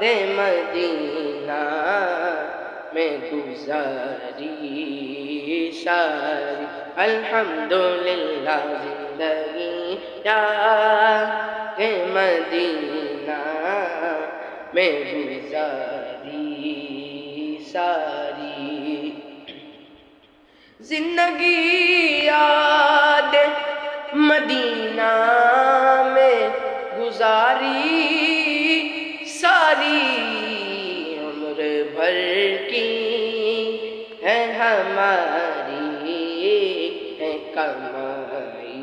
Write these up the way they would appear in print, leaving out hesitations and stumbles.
دے مدینہ میں گزاری ساری الحمدللہ زندگی کہ مدینہ میں گزاری ساری زندگی یاد مدینہ میں گزاری ساری عمر بھر کی ہے ہماری ہے کمائی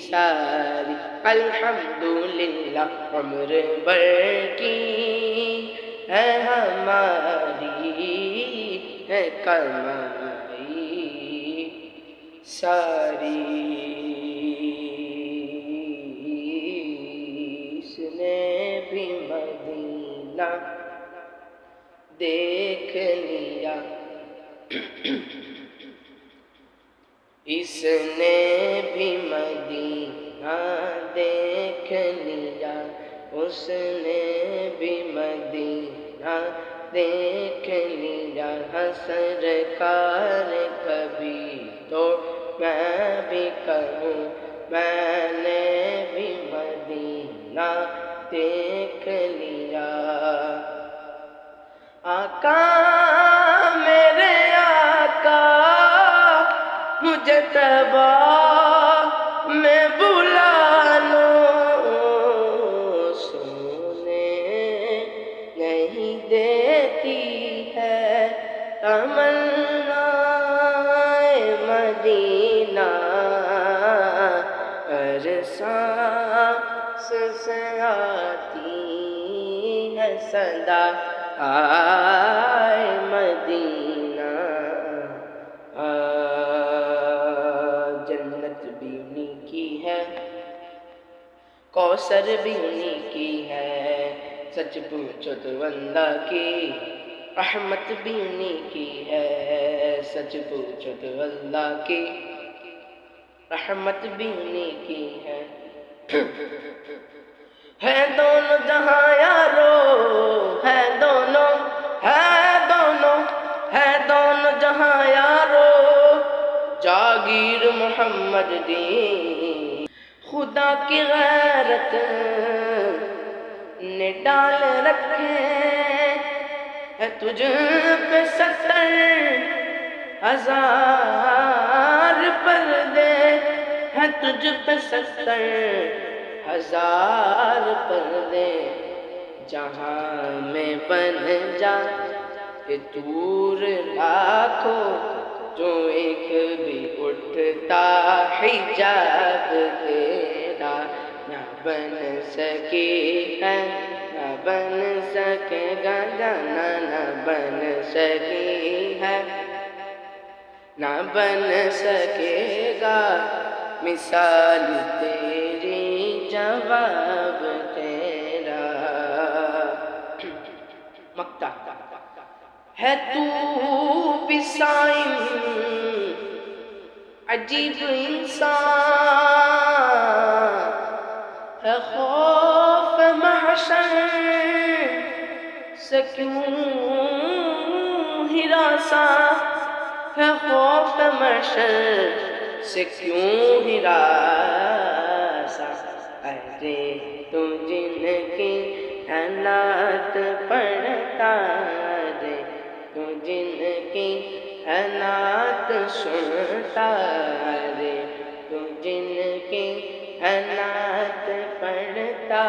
ساری الحمدللہ عمر بھر کی ہے ہماری ہے کمائی ساری اس نے بھی مدینہ دیکھ لیا اس نے بھی مدینہ دیکھ لیا اس نے بھی مدینہ دیکھ لیا سرکار کبھی تو میں بھی کہوں میں نے بھی مدینہ دیکھ لیا آقا میرے آقا مجھے تبا میں بلا لو سونے نہیں دیتی ہے تمنا مدینہ ہر سانس سے آتی ہے صدا آئے مدینہ جنت بھی انہی کی ہے کوثر بھی انہی کی ہے سچ پوچھو تو اللہ کی رحمت بھی انہی کی ہے سچ پوچھو تو اللہ کی رحمت بھی انہی کی ہے دونوں جہاں یارو ہے دونوں جہاں یارو جاگیر محمد دی خدا کی غیرت نے ڈال رکھے ہے تجھ پہ 70,000 پردے ہے تجھ پہ 70,000 پردے جہاں میں بن جا کہ دور لاکھوں جو ایک بھی اٹھتا حجاب تیرا نہ بن سکی ہے نہ بن سکے گا جانا نہ بن سکی ہے نہ بن سکے گا مثال تیری جواب تیرا مکتا ہے تو بھی سائن عجیب انسان ہے خوف محشر سے کیوں ہراساں ہے خوف محشر سے کیوں ہراساں ارے تو جن کی حالات پڑھتا رے تو جن کی حالات سنتا رے تو جن کی حالات پڑھتا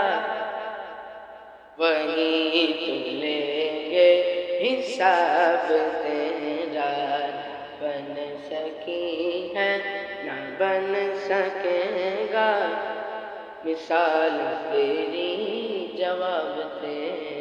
وہی تو لیں گے حساب تیرا نہ بن سکی ہے نہ بن سکے گا مثال تیری جواب تیرا